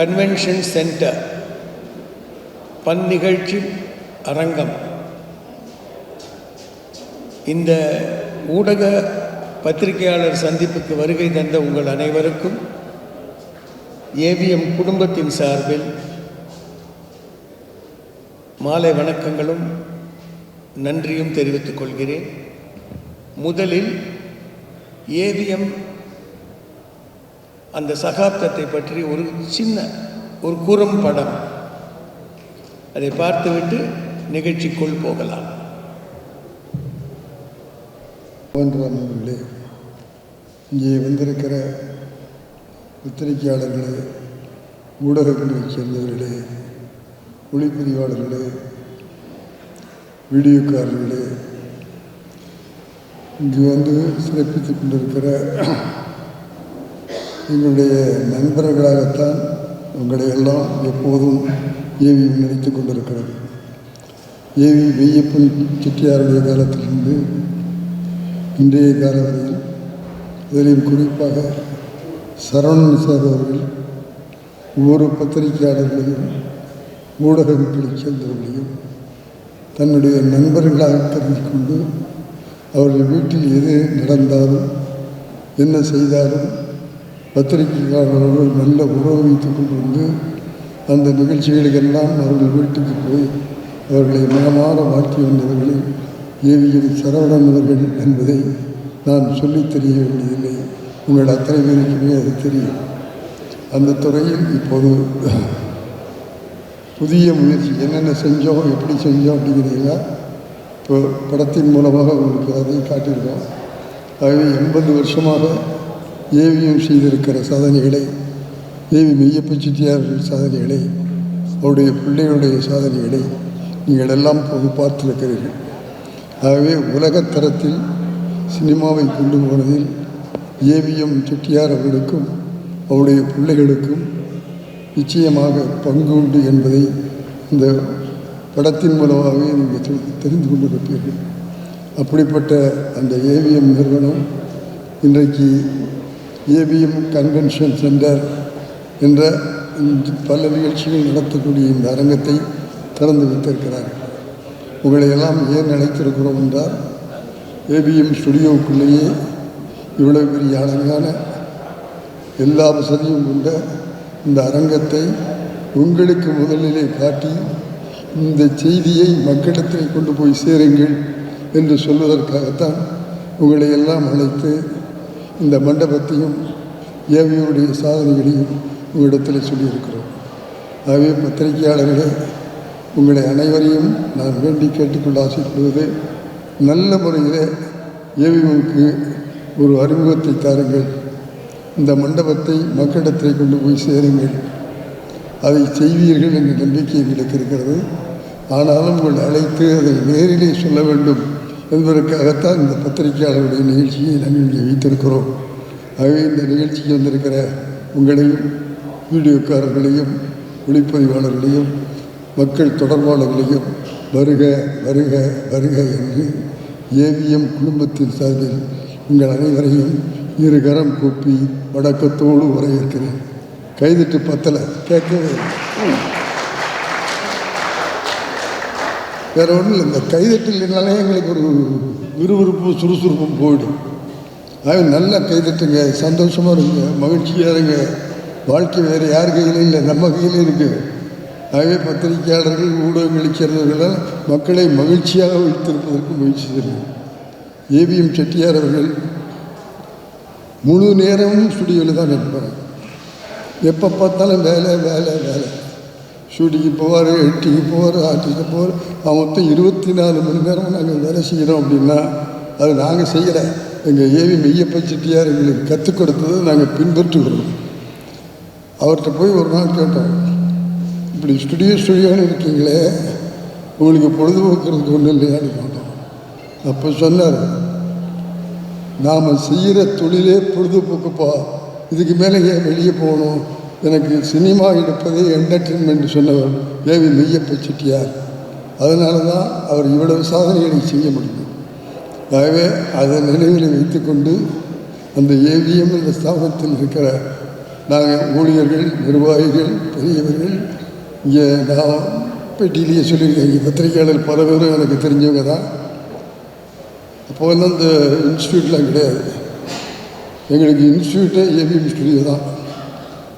Convention centre பன்னிகழ்ச்சி அரங்கம் இந்த ஊடக பத்திரிகையாளர் சந்திப்புக்கு வருகை தந்த உங்கள் அனைவருக்கும் ஏவிஎம் குடும்பத்தின் சார்பில் மாலை வணக்கங்களும் நன்றியும் தெரிவித்துக் கொள்கிறேன். முதலில் ஏவிஎம் அந்த சகாப்தத்தை பற்றி ஒரு குறும்படம் அதை பார்த்துவிட்டு நிகழ்ச்சிக்குள் போகலாம். அவர்களே, இங்கே வந்திருக்கிற பத்திரிகையாளர்களே, ஊடகங்களைச் சேர்ந்தவர்களே, ஒளிப்பதிவாளர்களே, வீடியோக்காரர்களே, இங்கு வந்து சிறப்பித்துக் கொண்டிருக்கிற எங்களுடைய நண்பர்களாகத்தான் உங்களை எல்லாம் எப்போதும் ஏவி நினைத்து கொண்டிருக்கிறது. ஏவி மெய்யப்பன் செட்டியாருடைய காலத்திலிருந்து இன்றைய கால வரையில், அதிலும் குறிப்பாக சரவணன் சார் அவர்கள் ஒவ்வொரு பத்திரிகையாளர்களையும் ஊடகங்களைச் சேர்ந்தவர்களையும் தன்னுடைய நண்பர்களாக கருதி கொண்டு அவர்கள் வீட்டில் எது நடந்தாலும் என்ன செய்தாலும் பத்திரிகையாளர்களோடு நல்ல உறவு வைத்துக் கொண்டு வந்து அந்த நிகழ்ச்சிகளுக்கெல்லாம் அவர்கள் வீட்டுக்கு போய் அவர்களை மனமாற வாழ்த்தி வந்தவர்களில் ஏவிஎம் சரவணன் அவர்கள் என்பதை நான் சொல்லித் தெரிய வேண்டியதில்லை. உங்கள் அத்தனை பேருக்குமே அது தெரியும். அந்த துறையில் இப்போது புதிய முயற்சி என்னென்ன செஞ்சோம், எப்படி செஞ்சோம் அப்படிங்கிறீங்களா இப்போ படத்தின் மூலமாக உங்களுக்கு அதை காட்டியிருக்கோம். ஆகவே 80 வருஷமாக ஏவிஎம் செய்திருக்கிற சாதனைகளை, ஏவி மெய்யப்பன் செட்டியார்கள் சாதனைகளை, அவருடைய பிள்ளைகளுடைய சாதனைகளை நீங்கள் எல்லாம் போது பார்த்திருக்கிறீர்கள். ஆகவே உலகத்தரத்தில் சினிமாவை கொண்டு போனதில் ஏவிஎம் செட்டியார் அவர்களுக்கும் அவருடைய பிள்ளைகளுக்கும் நிச்சயமாக பங்கு உண்டு என்பதை இந்த படத்தின் மூலமாகவே நீங்கள் தெரிந்து கொண்டிருப்பீர்கள். அப்படிப்பட்ட அந்த ஏவிஎம் நிறுவனம் இன்றைக்கு ஏவிஎம் கன்வென்ஷன் சென்டர் என்ற பல நிகழ்ச்சிகள் நடத்தக்கூடிய இந்த அரங்கத்தை திறந்து வைத்திருக்கிறார்கள். உங்களை எல்லாம் ஏன் அழைத்திருக்கிறோம் என்றால், ஏவிஎம் ஸ்டுடியோவுக்குள்ளேயே இவ்வளவு பெரிய அழகான எல்லா வசதியும் கொண்ட இந்த அரங்கத்தை உங்களுக்கு முதலிலே காட்டி இந்த செய்தியை மக்களிடத்தில் கொண்டு போய் சேருங்கள் என்று சொல்வதற்காகத்தான் உங்களை எல்லாம் அழைத்து இந்த மண்டபத்தையும் ஏவியுடைய சாதனைகளையும் உங்களிடத்தில் சொல்லியிருக்கிறோம். ஆகவே பத்திரிகையாளர்களே, உங்களை அனைவரையும் நான் வேண்டி கேட்டுக்கொள்ள ஆசைப்படுவது, நல்ல முறையில் ஏவிஎம்க்கு ஒரு அறிமுகத்தை தாருங்கள், இந்த மண்டபத்தை மக்களிடத்தில் கொண்டு போய் சேருங்கள், அதை செய்வீர்கள் என்ற நம்பிக்கை எங்களுக்கு இருக்கிறது. ஆனாலும் உங்களை அழைத்து அதை நேரிலே சொல்ல வேண்டும் என்பதற்காகத்தான் இந்த பத்திரிகையாளருடைய நிகழ்ச்சியை நாங்கள் இங்கே வைத்திருக்கிறோம். ஆகவே இந்த நிகழ்ச்சிக்கு வந்திருக்கிற உங்களையும், வீடியோக்காரர்களையும், ஒளிப்பதிவாளர்களையும், மக்கள் தொடர்பாளர்களையும் வருக வருக வருக என்று ஏவிஎம் குடும்பத்தின் சார்பில் உங்கள் அனைவரையும் இருகரம் கூப்பி வணக்கத்தோடு வரவேற்கிறேன். கைதிட்டு பத்தலை, கேட்கவே வேறு ஒன்றும் இல்லை. இந்த கைதட்டல்னாலே எங்களுக்கு ஒரு விறுவிறுப்பும் சுறுசுறுப்பும் போயிடும். ஆகவே நல்லா கைதட்டுங்க, சந்தோஷமாக இருங்க, மகிழ்ச்சியாக இருங்க. வாழ்க்கை வேறு யார் கையிலும் இல்லை, நம்ம கையில் இருக்குது. ஆகவே பத்திரிகையாளர்கள், ஊடகங்களை சேர்ந்தவர்களால் மக்களை மகிழ்ச்சியாக வைத்திருப்பதற்கு முயற்சி செய்யணும். ஏவிஎம் செட்டியார் அவர்கள் முழு நேரமும் ஸ்டுடியோவில் தான் இருப்பார். எப்போ பார்த்தாலும் வேலை வேலை வேலை. ஷூட்டிங்கு போவார், எடிட்டிங்கு போவார், ஆர்டிஸ்ட்டு போவார். மொத்தம் 24 மணி நேரம் நாங்கள் வேலை செய்கிறோம் அப்படின்னா அது நாங்கள் செய்யலை. எங்கள் ஏவி மெய்யப்பன் செட்டியார் எங்களுக்கு கற்றுக் கொடுத்தது நாங்கள் பின்பற்றுகிறோம். அவர்கிட்ட போய் ஒரு நாள் கேட்டோம், இப்படி ஸ்டுடியோன்னு இருக்கீங்களே, உங்களுக்கு பொழுதுபோக்குறதுக்கு ஒன்றும் இல்லையான்னு கேட்டோம். அப்போ சொன்னார், நாம் செய்கிற தொழிலே பொழுதுபோக்குப்பா, இதுக்கு மேலே ஏன் வெளியே போகணும், எனக்கு சினிமா எடுப்பதே என்டர்டெயின்மெண்ட் சொன்னவர் ஏவி மெய்யப்பன் செட்டியார். அதனால தான் அவர் இவ்வளவு சாதனைகளை செய்ய முடியும். ஆகவே அதை நினைவில் வைத்துக்கொண்டு அந்த ஏவிஎம் என்ற ஸ்தாபனத்தில் இருக்கிற நாங்கள் ஊழியர்கள், நிர்வாகிகள், பெரியவர்கள் இங்கே நான் பேட்டியிலேயே சொல்லியிருக்கேன், இங்கே பத்திரிகையாளர் பல பேரும் எனக்கு தெரிஞ்சவங்க தான். அப்போ வந்து அந்த இன்ஸ்டியூட்லாம் கிடையாது. எங்களுக்கு இன்ஸ்டியூட்டே ஏவிஎம் ஸ்டுடியோ தான்.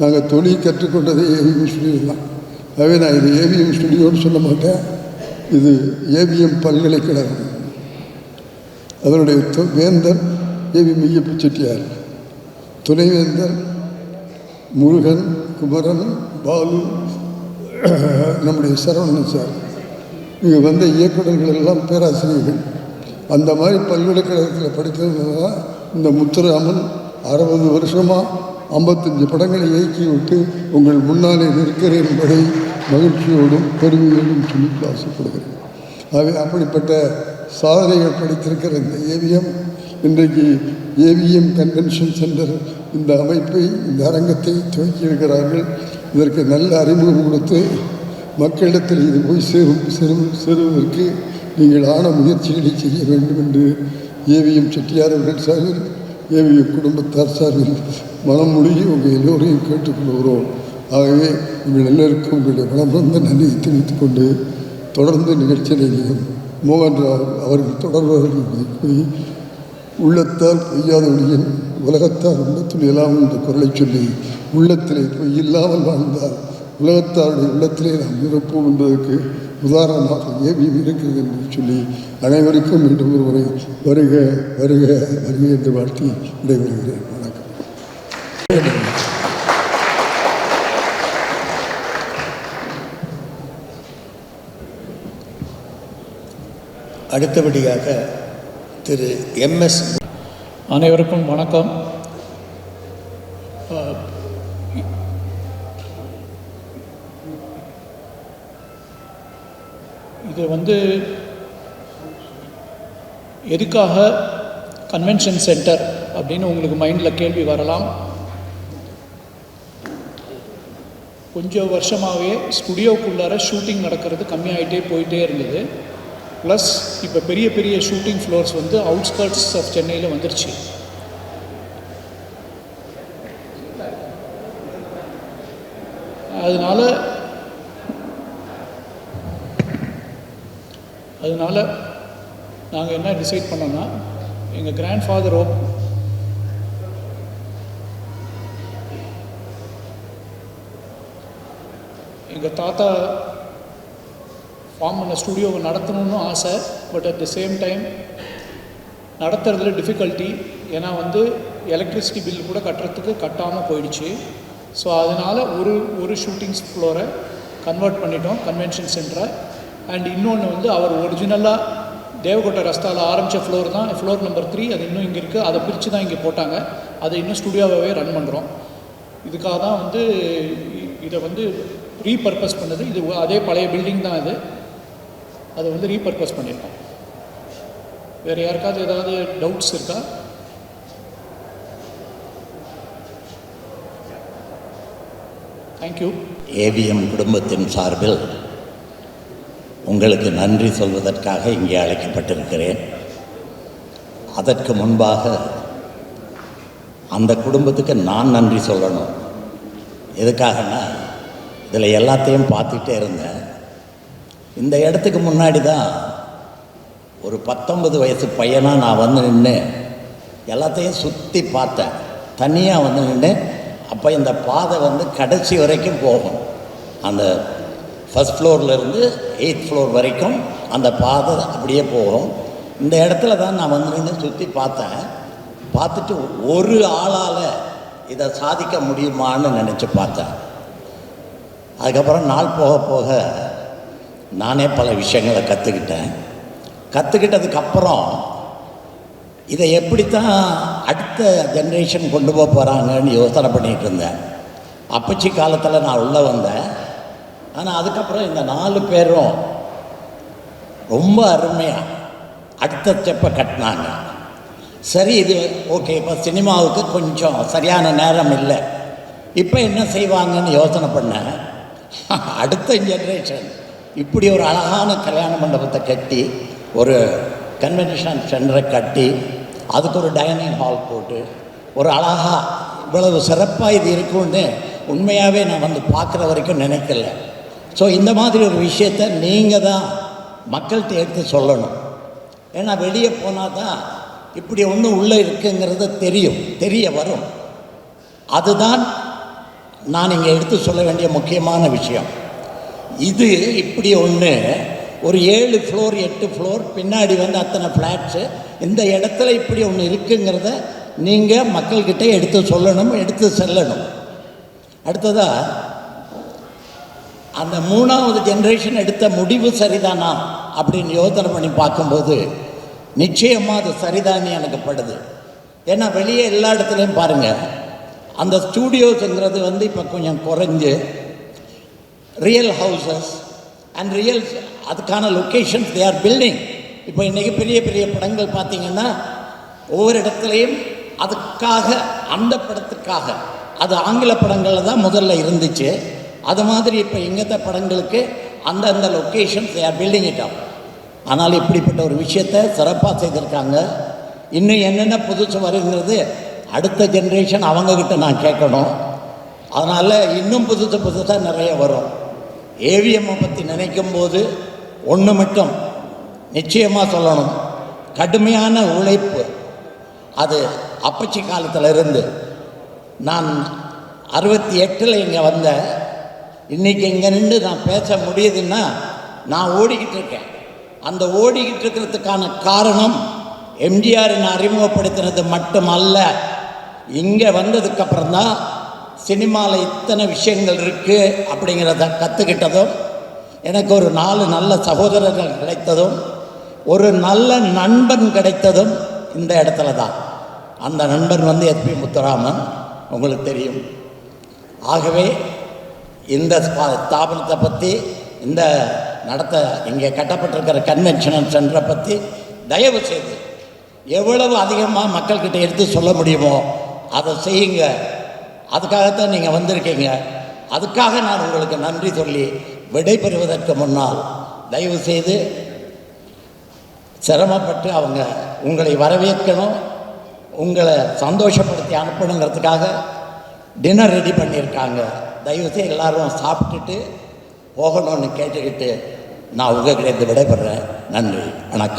நாங்கள் தொழில் கற்றுக்கொண்டதே ஏவிஎம் ஸ்டுடியோ தான். ஆகவே நான் இது ஏவிஎம் ஸ்டுடியோன்னு சொல்ல மாட்டேன், இது ஏவிஎம் பல்கலைக்கழகம். அதனுடைய வேந்தர் ஏவிஎம் ஐயப்ப செட்டியார், துணைவேந்தர் முருகன், குமரன், பாலு, நம்முடைய சரவணன் சார். இங்கே வந்த இயக்குநர்கள் எல்லாம் பேராசிரியர்கள். அந்த மாதிரி பல்கலைக்கழகத்தில் படித்ததுனால தான் இந்த முத்துராமன் 60 வருஷமாக 55 படங்களை இயக்கி விட்டு உங்கள் முன்னாலே நிற்கிறேன் என்பதை மகிழ்ச்சியோடும் பெருமையோடும் சொல்லி ஆசைப்படுகிறேன். ஆகவே அப்படிப்பட்ட சாதனைகள் படித்திருக்கிற இந்த ஏவிஎம் இன்றைக்கு ஏவிஎம் கன்வென்ஷன் சென்டர் இந்த அமைப்பை, இந்த அரங்கத்தை துவக்கியிருக்கிறார்கள். இதற்கு நல்ல அறிமுகம் கொடுத்து மக்களிடத்தில் இது போய் சேருவதற்கு நீங்கள் ஆன முயற்சிகளை செய்ய வேண்டும் என்று ஏவிஎம் செட்டியார் அவர்கள் சார்பில், ஏவிஎம் குடும்பத்தார் சார்பில் மனம் மொழிகி உங்கள் எல்லோரையும் கேட்டுக்கொள்கிறோம். ஆகவே உங்கள் எல்லோருக்கும் உங்களுடைய மனம் வந்து நன்றியை தெரிவித்துக் கொண்டு தொடர்ந்து நிகழ்ச்சியிலேயும் மோகன்ராவ் அவர்கள் தொடர்பவர்கள் போய் உள்ளத்தால் பொய்யாத ஒளியின் உலகத்தார் உள்ளத்தில் எல்லாம் என்ற குரலை சொல்லி உள்ளத்திலே பொய் இல்லாமல் வாழ்ந்தால் உலகத்தாருடைய உள்ளத்திலே நாம் நிரப்போம் என்பதற்கு உதாரணமாக ஏவிஎம் இருக்கிறது என்று சொல்லி அனைவருக்கும் மீண்டும் ஒருமுறை வருக வருக வருக என்று வாழ்த்தி விடைபெறுகிறேன். வணக்கம். அடுத்தபடியாக திரு MS. அனைவருக்கும் வணக்கம். இது எதுக்காக கன்வென்ஷன் சென்டர் அப்படின்னு உங்களுக்கு மைண்டில் கேள்வி வரலாம். கொஞ்சம் வருஷமாகவே ஸ்டுடியோக்குள்ளார ஷூட்டிங் நடக்கிறது கம்மியாகிட்டே போயிட்டே இருந்தது. ப்ளஸ் இப்போ பெரிய பெரிய ஷூட்டிங் ஃப்ளோர்ஸ் அவுட்ஸ்கர்ட்ஸ் ஆஃப் சென்னையில் வந்துருச்சு. அதனால் நாங்கள் என்ன டிசைட் பண்ணோன்னா, எங்கள் கிராண்ட் ஃபாதர் எங்கள் தாத்தா ஃபார்ம் பண்ண ஸ்டுடியோவை நடத்தணும்னு ஆசை. But at the same time நடத்துறதுல டிஃபிகல்ட்டி. ஏன்னா எலக்ட்ரிசிட்டி பில் கூட கட்டாமல் போயிடுச்சு. ஸோ அதனால் ஒரு ஷூட்டிங் ஃப்ளோரை கன்வெர்ட் பண்ணிட்டோம் கன்வென்ஷன் சென்டரை. அண்ட் இன்னொன்று அவர் ஒரிஜினலாக தேவகோட்டை ரஸ்தாவில் ஆரம்பித்த ஃப்ளோர் தான் ஃப்ளோர் நம்பர் 3. அது இன்னும் இங்கே இருக்குது. அதை பிரித்து தான் இங்கே போட்டாங்க. அதை இன்னும் ஸ்டுடியோவாகவே ரன் பண்ணுறோம். இதுக்காக தான் இதை ரீபர்பஸ் பண்ணது. இது அதே பழைய பில்டிங் தான் இது. அதை ரீபர்பஸ் பண்ணியிருக்கோம். வேறு யாருக்காவது ஏதாவது டவுட்ஸ் இருக்கா? தேங்க்யூ. ஏவிஎம் குடும்பத்தின் சார்பில் உங்களுக்கு நன்றி சொல்வதற்காக இங்கே அழைக்கப்பட்டிருக்கிறேன். அதற்கு முன்பாக அந்த குடும்பத்துக்கு நான் நன்றி சொல்லணும். எதுக்காகனா, இதில் எல்லாத்தையும் பார்த்துட்டே இருந்தேன். இந்த இடத்துக்கு முன்னாடி தான் ஒரு 19 வயசு பையனாக நான் நின்று எல்லாத்தையும் சுற்றி பார்த்தேன். தனியாக நின்று அப்போ இந்த பாதை கடைசி வரைக்கும் போகும். அந்த ஃபஸ்ட் ஃப்ளோர்லேருந்து 8th ஃப்ளோர் வரைக்கும் அந்த பாதை அப்படியே போகும். இந்த இடத்துல தான் நான் நின்று சுற்றி பார்த்தேன். பார்த்துட்டு ஒரு ஆளால் இதை சாதிக்க முடியுமான்னு நினச்சி பார்த்தேன். அதுக்கப்புறம் நாள் போக போக நானே பல விஷயங்களை கற்றுக்கிட்டதுக்கப்புறம் இதை எப்படித்தான் அடுத்த ஜென்ரேஷன் கொண்டு போக போகிறாங்கன்னு யோசனை பண்ணிகிட்டு இருந்தேன். அப்பச்சி காலத்தில் நான் உள்ளே வந்தேன். ஆனால் அதுக்கப்புறம் இந்த 4 பேரும் ரொம்ப அருமையாக அடுத்த ஸ்டெப்பை கட்டினாங்க. சரி, இது ஓகே. இப்போ சினிமாவுக்கு கொஞ்சம் சரியான நேரம் இல்லை. இப்போ என்ன செய்வாங்கன்னு யோசனை பண்ணேன். அடுத்த ஜென்ரேஷன் இப்படி ஒரு அழகான கல்யாண மண்டபத்தை கட்டி, ஒரு கன்வென்ஷன் சென்டரை கட்டி, அதுக்கு ஒரு டைனிங் ஹால் போட்டு, ஒரு அழகாக இவ்வளவு சிறப்பாக இது இருக்கும்னு உண்மையாகவே நான் வந்து பார்க்குற வரைக்கும் நினைக்கல. ஸோ இந்த மாதிரி ஒரு விஷயத்தை நீங்கள் தான் மக்கள்கிட்ட எடுத்து சொல்லணும். ஏன்னா வெளியே போனால் தான் இப்படி ஒன்று உள்ளே இருக்குங்கிறது தெரிய வரும். அதுதான் நான் இங்கே எடுத்து சொல்ல வேண்டிய முக்கியமான விஷயம். இது இப்படி ஒன்று ஒரு 7 ஃப்ளோர் 8 ஃப்ளோர் பின்னாடி வந்து அத்தனை ஃப்ளாட்ஸு, இந்த இடத்துல இப்படி ஒன்று இருக்குங்கிறத நீங்கள் மக்கள்கிட்ட எடுத்து சொல்லணும், எடுத்து செல்லணும். அடுத்ததாக அந்த 3வது ஜென்ரேஷன் எடுத்த முடிவு சரிதானா அப்படின்னு யோசனை பண்ணி பார்க்கும்போது நிச்சயமாக அது சரிதானே எனக்கு படுது. ஏன்னா வெளியே எல்லா இடத்துலையும் பாருங்கள், அந்த ஸ்டூடியோஸுங்கிறது வந்து இப்போ கொஞ்சம் குறைஞ்சு ரியல் ஹவுசஸ் அண்ட் அதுக்கான லொக்கேஷன்ஸ் தே ஆர் பில்டிங். இப்போ இன்றைக்கி பெரிய பெரிய படங்கள் பார்த்திங்கன்னா ஒவ்வொரு இடத்துலையும் அதுக்காக, அந்த படத்துக்காக, அது ஆங்கில படங்களில் தான் முதல்ல இருந்துச்சு. அது மாதிரி இப்போ எங்கத்த படங்களுக்கு அந்தந்த locations they are building it up. ஆனால் இப்படிப்பட்ட ஒரு விஷயத்தை சிறப்பாக செய்திருக்காங்க. இன்னும் என்னென்ன புதுசு வருங்கிறது அடுத்த ஜென்ரேஷன் அவங்கக்கிட்ட நான் கேட்கணும். அதனால் இன்னும் புதுசாக நிறைய வரும். ஏவிஎம்மை பற்றி நினைக்கும் போது ஒன்று மட்டும் நிச்சயமாக சொல்லணும், கடுமையான உழைப்பு. அது அப்பச்சி காலத்தில் இருந்து நான் 68 இங்கே வந்தேன். இன்றைக்கி இங்கே நின்று நான் பேச முடியுதுன்னா நான் ஓடிக்கிட்டு இருக்கேன். அந்த ஓடிக்கிட்டு இருக்கிறதுக்கான காரணம் எம்ஜிஆரின் அறிமுகப்படுத்தினது மட்டுமல்ல, இங்கே வந்ததுக்கப்புறம் தான் சினிமாவில் இத்தனை விஷயங்கள் இருக்குது அப்படிங்கிறத கற்றுக்கிட்டதும், எனக்கு ஒரு 4 நல்ல சகோதரர்கள் கிடைத்ததும், ஒரு நல்ல நண்பன் கிடைத்ததும் இந்த இடத்துல தான். அந்த நண்பன் வந்து எஸ்பி முத்துராமன், உங்களுக்கு தெரியும். ஆகவே இந்த ஸ்தாபனத்தை பற்றி, இந்த இங்கே கட்டப்பட்டிருக்கிற கன்வென்ஷனல் சென்டரை பற்றி தயவு செய்து எவ்வளவு அதிகமாக மக்கள்கிட்ட எடுத்து சொல்ல முடியுமோ அதை செய்யுங்க. அதுக்காகத்தான் நீங்கள் வந்திருக்கீங்க. அதுக்காக நான் உங்களுக்கு நன்றி சொல்லி விடைபெறுவதற்கு முன்னால் தயவு செய்து சிரமப்பட்டு அவங்க உங்களை வரவேற்கணும், உங்களை சந்தோஷப்படுத்தி அனுப்பணுங்கிறதுக்காக டின்னர் ரெடி பண்ணியிருக்காங்க. தயவுசெய்து எல்லோரும் சாப்பிட்டுட்டு போகணும்னு கேட்டுக்கிட்டு நான் உங்ககிட்ட விடைபெறேன். நன்றி, வணக்கம்.